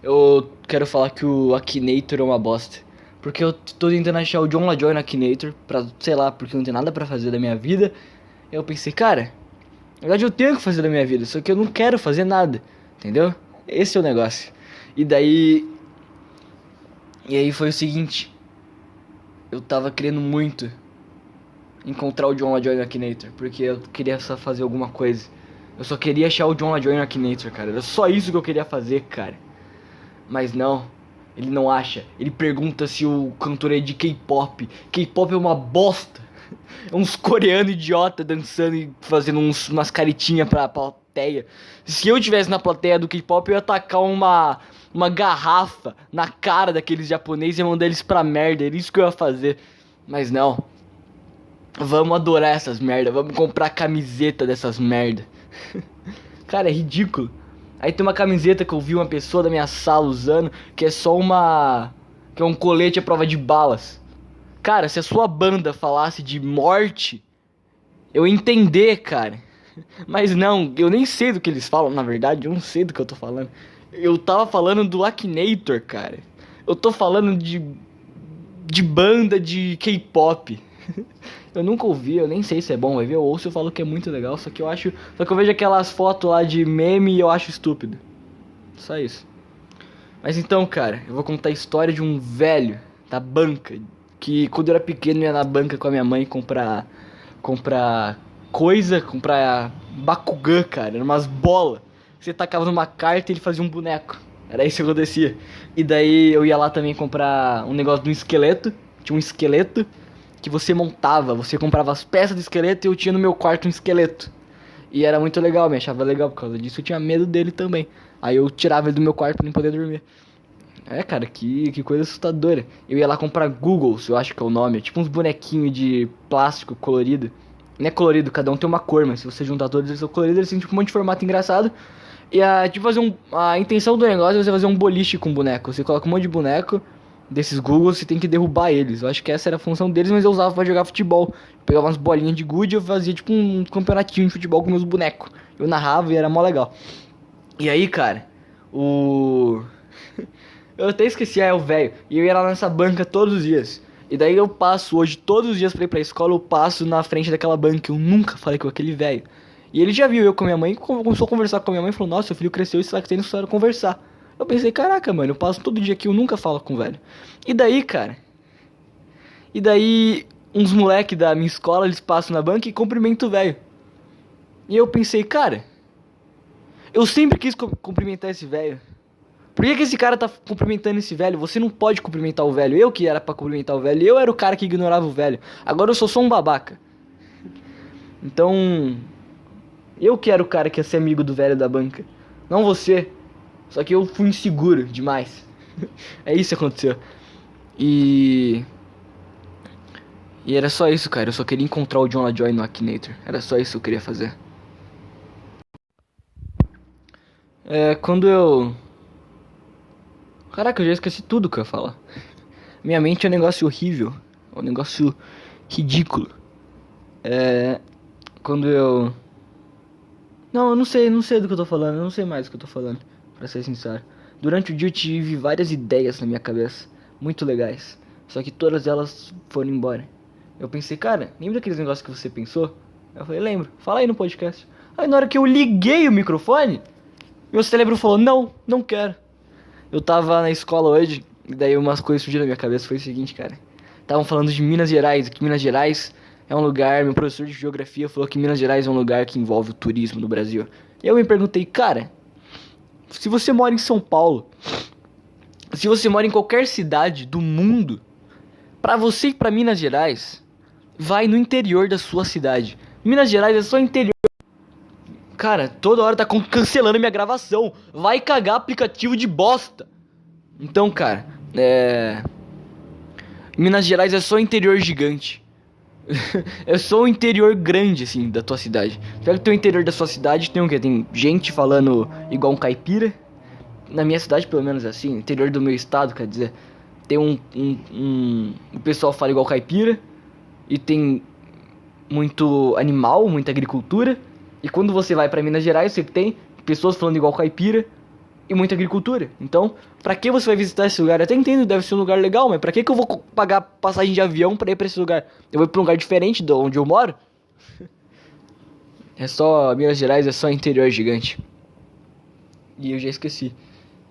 eu quero falar que o Akinator é uma bosta. Porque eu tô tentando achar o John LaJoy no Akinator, pra, sei lá, porque eu não tenho nada pra fazer da minha vida. Eu pensei, cara, na verdade eu tenho que fazer da minha vida, só que eu não quero fazer nada, entendeu? Esse é o negócio. E daí. E aí foi o seguinte, eu tava querendo muito encontrar o John LaJoy no Akinator, porque eu queria só fazer alguma coisa. Eu só queria achar o John LaJoy no Akinator, cara. Era só isso que eu queria fazer, cara. Mas não, ele não acha. Ele pergunta se o cantor é de K-pop. K-pop é uma bosta. É uns coreanos idiota dançando e fazendo umas caretinhas pra plateia. Se eu tivesse na plateia do K-pop, eu ia tacar uma garrafa na cara daqueles japoneses e mandar eles pra merda. Era isso que eu ia fazer. Mas não. Vamos adorar essas merda. Vamos comprar camiseta dessas merda. Cara, é ridículo. Aí tem uma camiseta que eu vi uma pessoa da minha sala usando, que é só uma... que é um colete à prova de balas. Cara, se a sua banda falasse de morte, eu ia entender, cara. Mas não, eu nem sei do que eles falam, na verdade, eu não sei do que eu tô falando. Eu tava falando do Akinator, cara. Eu tô falando de banda de K-pop. Eu nunca ouvi, eu nem sei se é bom, vai ver, eu ouço e eu falo que é muito legal, só que eu acho, só que eu vejo aquelas fotos lá de meme e eu acho estúpido. Só isso. Mas então, cara, eu vou contar a história de um velho da banca, que quando eu era pequeno eu ia na banca com a minha mãe comprar coisa, comprar Bakugan, cara, eram umas bolas. Você tacava numa carta e ele fazia um boneco. Era isso que acontecia. E daí eu ia lá também comprar um negócio de um esqueleto, tinha um esqueleto que você montava, você comprava as peças do esqueleto e eu tinha no meu quarto um esqueleto. E era muito legal, me achava legal por causa disso, eu tinha medo dele também. Aí eu tirava ele do meu quarto pra não poder dormir. É, cara, que coisa assustadora. Eu ia lá comprar Googles, eu acho que é o nome, é tipo uns bonequinhos de plástico colorido. Não é colorido, cada um tem uma cor, mas se você juntar todos eles são coloridos, eles têm tipo um monte de formato engraçado. E tipo, a intenção do negócio é você fazer um boliche com boneco. Você coloca um monte de boneco desses Googles, você tem que derrubar eles. Eu acho que essa era a função deles, mas eu usava pra jogar futebol. Eu pegava umas bolinhas de gude e eu fazia tipo um campeonatinho de futebol com meus bonecos. Eu narrava e era mó legal. E aí, cara, o... eu até esqueci, é o velho. E eu ia lá nessa banca todos os dias. E daí eu passo hoje, todos os dias pra ir pra escola, eu passo na frente daquela banca. Eu nunca falei com aquele velho. E ele já viu eu com a minha mãe, começou a conversar com a minha mãe e falou: Nossa, seu filho cresceu e será que tem necessário conversar? Eu pensei, caraca, mano, eu passo todo dia aqui, eu nunca falo com o velho. E daí, cara? E daí, uns moleque da minha escola, eles passam na banca e cumprimentam o velho. E eu pensei, cara, eu sempre quis cumprimentar esse velho. Por que esse cara tá cumprimentando esse velho? Você não pode cumprimentar o velho. Eu que era pra cumprimentar o velho. Eu era o cara que ignorava o velho. Agora eu sou só um babaca. Então, eu que era o cara que ia ser amigo do velho da banca. Não você. Só que eu fui inseguro demais. É isso que aconteceu. E... E era só isso, cara. Eu só queria encontrar o John LaJoy no Akinator. Era só isso que eu queria fazer. Quando eu... Caraca, eu já esqueci tudo que eu ia falar. Minha mente é um negócio horrível. É um negócio ridículo. Quando eu... Não, eu não sei do que eu tô falando. Eu não sei mais do que eu tô falando, pra ser sincero. Durante o dia eu tive várias ideias na minha cabeça. Muito legais. Só que todas elas foram embora. Eu pensei, cara, lembra daqueles negócios que você pensou? Eu falei, lembro. Fala aí no podcast. Aí na hora que eu liguei o microfone, meu cérebro falou, não, não quero. Eu tava na escola hoje, e daí umas coisas surgiram na minha cabeça, foi o seguinte, cara. Estavam falando de Minas Gerais, que Minas Gerais é um lugar, meu professor de geografia falou que Minas Gerais é um lugar que envolve o turismo no Brasil. E eu me perguntei, cara, se você mora em São Paulo, se você mora em qualquer cidade do mundo, pra você ir pra Minas Gerais, vai no interior da sua cidade. Minas Gerais é só interior. Cara, toda hora tá cancelando minha gravação. Vai cagar aplicativo de bosta. Então, cara, Minas Gerais é só interior gigante. É só o interior grande, assim, da tua cidade. Será que o interior da sua cidade tem o quê? Tem gente falando igual um caipira? Na minha cidade, pelo menos, é assim. Interior do meu estado, quer dizer. Tem o pessoal fala igual caipira. E tem muito animal, muita agricultura. E quando você vai pra Minas Gerais, você tem pessoas falando igual caipira, e muita agricultura. Então, pra que você vai visitar esse lugar? Eu até entendo, deve ser um lugar legal, mas pra que eu vou pagar passagem de avião pra ir pra esse lugar? Eu vou pra um lugar diferente de onde eu moro? É só, Minas Gerais é só interior gigante. E eu já esqueci.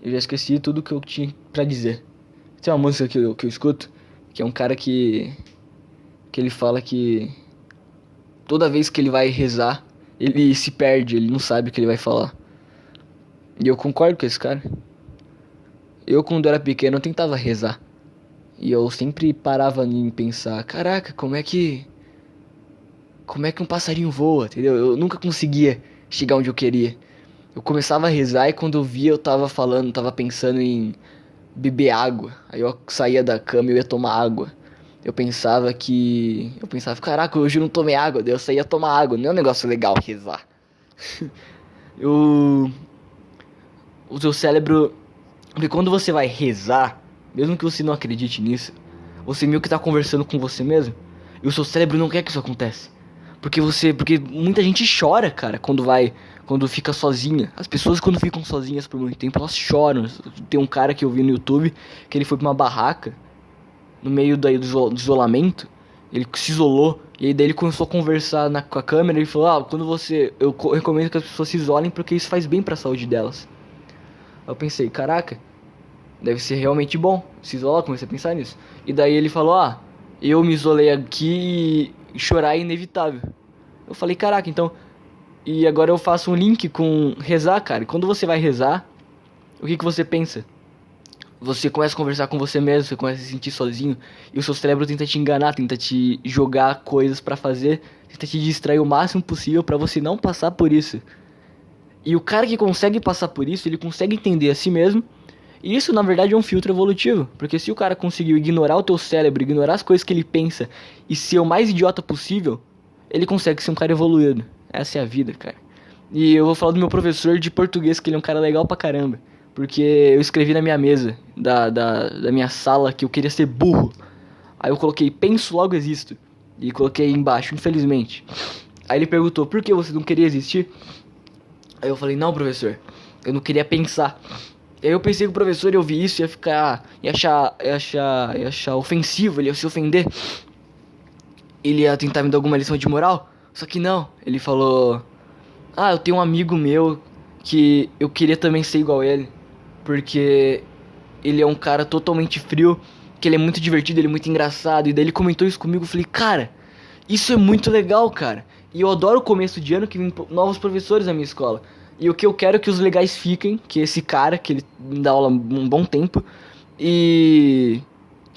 Eu já esqueci tudo que eu tinha pra dizer. Tem uma música que eu escuto, que é um cara que ele fala que toda vez que ele vai rezar, ele se perde, ele não sabe o que ele vai falar. E eu concordo com esse cara. Eu, quando era pequeno, eu tentava rezar. E eu sempre parava em pensar, caraca, como é que um passarinho voa, entendeu? Eu nunca conseguia chegar onde eu queria. Eu começava a rezar e quando eu via eu tava falando, tava pensando em beber água. Aí eu saía da cama e eu ia tomar água. Eu pensava, caraca, hoje eu não tomei água, daí eu saía tomar água. Não é um negócio legal rezar. eu O seu cérebro, porque quando você vai rezar, mesmo que você não acredite nisso, você meio que tá conversando com você mesmo. E o seu cérebro não quer que isso aconteça. Porque muita gente chora, cara, quando fica sozinha. As pessoas quando ficam sozinhas por muito tempo, elas choram. Tem um cara que eu vi no YouTube, que ele foi pra uma barraca, no meio do isolamento, ele se isolou, e aí daí ele começou a conversar com a câmera, e ele falou, eu recomendo que as pessoas se isolem, porque isso faz bem pra saúde delas. Aí eu pensei, caraca, deve ser realmente bom se isolar, comecei a pensar nisso. E daí ele falou, eu me isolei aqui e chorar é inevitável. Eu falei, caraca, então... E agora eu faço um link com rezar, cara. E quando você vai rezar, o que você pensa? Você começa a conversar com você mesmo, você começa a se sentir sozinho. E o seu cérebro tenta te enganar, tenta te jogar coisas pra fazer, tenta te distrair o máximo possível pra você não passar por isso. E o cara que consegue passar por isso, ele consegue entender a si mesmo. E isso, na verdade, é um filtro evolutivo. Porque se o cara conseguiu ignorar o teu cérebro, ignorar as coisas que ele pensa e ser o mais idiota possível, ele consegue ser um cara evoluído. Essa é a vida, cara. E eu vou falar do meu professor de português, que ele é um cara legal pra caramba. Porque eu escrevi na minha mesa da minha sala que eu queria ser burro. Aí eu coloquei, penso, logo existo. E coloquei embaixo, infelizmente. Aí ele perguntou, por que você não queria existir? Aí eu falei, não, professor, eu não queria pensar. E aí eu pensei que o professor ia ouvir isso, ia achar ofensivo, ele ia se ofender. Ele ia tentar me dar alguma lição de moral. Só que não, ele falou, eu tenho um amigo meu que eu queria também ser igual a ele. Porque ele é um cara totalmente frio, que ele é muito divertido, ele é muito engraçado. E daí ele comentou isso comigo, eu falei, cara, isso é muito legal, cara. E eu adoro o começo de ano que vem novos professores na minha escola. E o que eu quero é que os legais fiquem, que esse cara, que ele me dá aula há um bom tempo. E...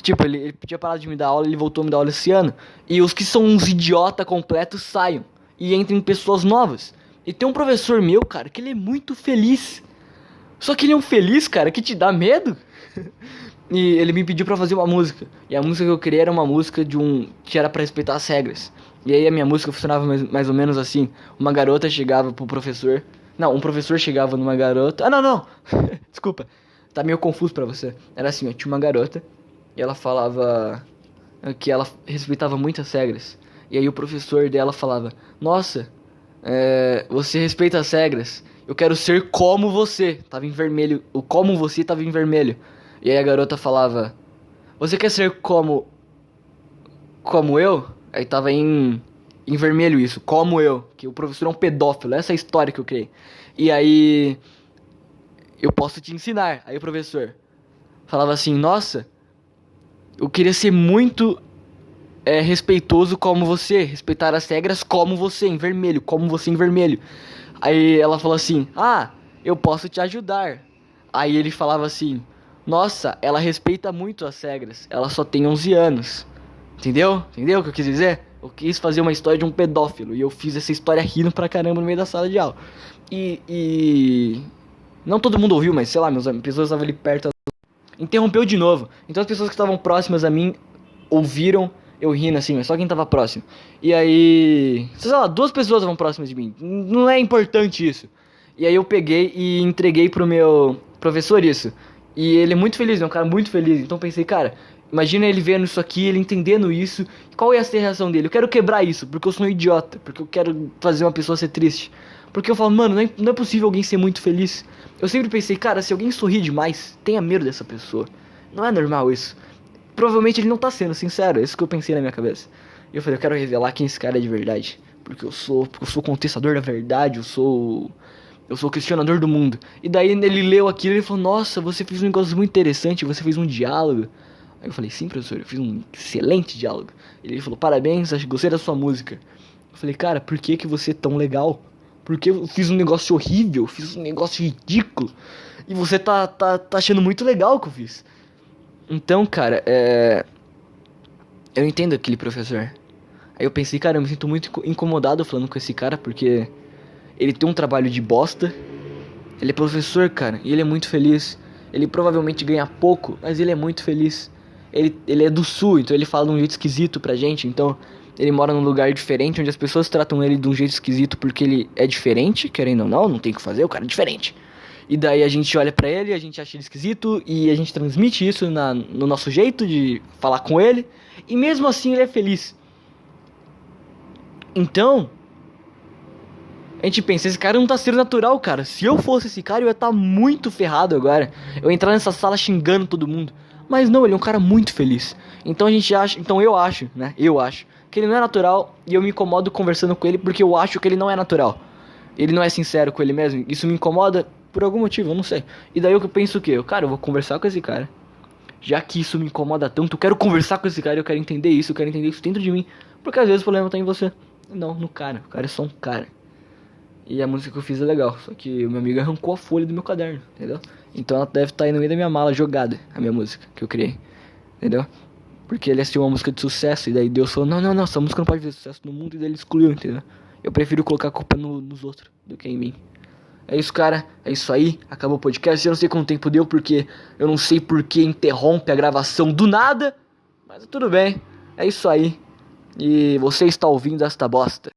tipo, ele podia parar de me dar aula, ele voltou a me dar aula esse ano. E os que são uns idiota completos saiam. E entrem pessoas novas. E tem um professor meu, cara, que ele é muito feliz. Só que ele é um feliz, cara, que te dá medo. E ele me pediu pra fazer uma música. E a música que eu criei era uma música que era pra respeitar as regras. E aí a minha música funcionava mais ou menos assim. Uma garota chegava pro professor. Não, um professor chegava numa garota. Não. Desculpa. Tá meio confuso pra você. Era assim, ó, tinha uma garota. E ela falava que ela respeitava muitas regras. E aí o professor dela falava, nossa, você respeita as regras. Eu quero ser como você. Tava em vermelho. O como você tava em vermelho. E aí a garota falava, você quer ser como eu? Aí tava em vermelho isso, como eu. Que o professor é um pedófilo, essa é a história que eu criei. E aí, eu posso te ensinar. Aí o professor falava assim, nossa, eu queria ser muito respeitoso como você. Respeitar as regras como você, em vermelho. Como você em vermelho. Aí ela falou assim, eu posso te ajudar. Aí ele falava assim, nossa, ela respeita muito as regras. Ela só tem 11 anos. Entendeu? Entendeu o que eu quis dizer? Eu quis fazer uma história de um pedófilo. E eu fiz essa história rindo pra caramba no meio da sala de aula. E não todo mundo ouviu, mas sei lá, as pessoas estavam ali perto. Interrompeu de novo. Então as pessoas que estavam próximas a mim ouviram eu rindo assim, mas só quem tava próximo. E aí, sei lá, 2 pessoas estavam próximas de mim. Não é importante isso. E aí eu peguei e entreguei pro meu professor isso. E ele é muito feliz, é um cara muito feliz. Então pensei, cara, imagina ele vendo isso aqui, ele entendendo isso. Qual ia ser a reação dele? Eu quero quebrar isso, porque eu sou um idiota. Porque eu quero fazer uma pessoa ser triste. Porque eu falo, mano, não é possível alguém ser muito feliz. Eu sempre pensei, cara, se alguém sorri demais, tenha medo dessa pessoa. Não é normal isso. Provavelmente ele não tá sendo sincero, é isso que eu pensei na minha cabeça. E eu falei, eu quero revelar quem esse cara é de verdade. Porque eu sou contestador da verdade, eu sou o questionador do mundo. E daí ele leu aquilo e ele falou, nossa, você fez um negócio muito interessante, você fez um diálogo. Aí eu falei, sim, professor, eu fiz um excelente diálogo. Ele falou, parabéns, gostei da sua música. Eu falei, cara, por que que você é tão legal? Porque eu fiz um negócio horrível, fiz um negócio ridículo. E você tá achando muito legal o que eu fiz. Então, cara, eu entendo aquele professor. Aí eu pensei, cara, eu me sinto muito incomodado falando com esse cara, porque ele tem um trabalho de bosta. Ele é professor, cara, e ele é muito feliz. Ele provavelmente ganha pouco, mas ele é muito feliz. Ele é do sul, então ele fala de um jeito esquisito pra gente. Então, ele mora num lugar diferente, onde as pessoas tratam ele de um jeito esquisito porque ele é diferente, querendo ou não tem o que fazer, o cara é diferente. E daí a gente olha pra ele, a gente acha ele esquisito e a gente transmite isso no nosso jeito de falar com ele. E mesmo assim ele é feliz. Então, a gente pensa, esse cara não tá sendo natural, cara. Se eu fosse esse cara, eu ia estar muito ferrado agora. Eu ia entrar nessa sala xingando todo mundo. Mas não, ele é um cara muito feliz. Então eu acho, né? Eu acho que ele não é natural e eu me incomodo conversando com ele porque eu acho que ele não é natural. Ele não é sincero com ele mesmo. Isso me incomoda por algum motivo, eu não sei. E daí eu penso o quê? Cara, eu vou conversar com esse cara. Já que isso me incomoda tanto, eu quero conversar com esse cara, eu quero entender isso, eu quero entender isso dentro de mim. Porque às vezes o problema tá em você. Não, no cara. O cara é só um cara. E a música que eu fiz é legal. Só que o meu amigo arrancou a folha do meu caderno, entendeu? Então ela deve estar aí no meio da minha mala jogada, a minha música que eu criei. Entendeu? Porque ele assistiu uma música de sucesso e daí Deus falou, não, essa música não pode fazer sucesso no mundo, e daí ele excluiu, entendeu? Eu prefiro colocar a culpa nos outros do que em mim. É isso, cara. É isso aí. Acabou o podcast. Eu não sei quanto tempo deu, porque eu não sei por que interrompe a gravação do nada. Mas tudo bem. É isso aí. E você está ouvindo esta bosta.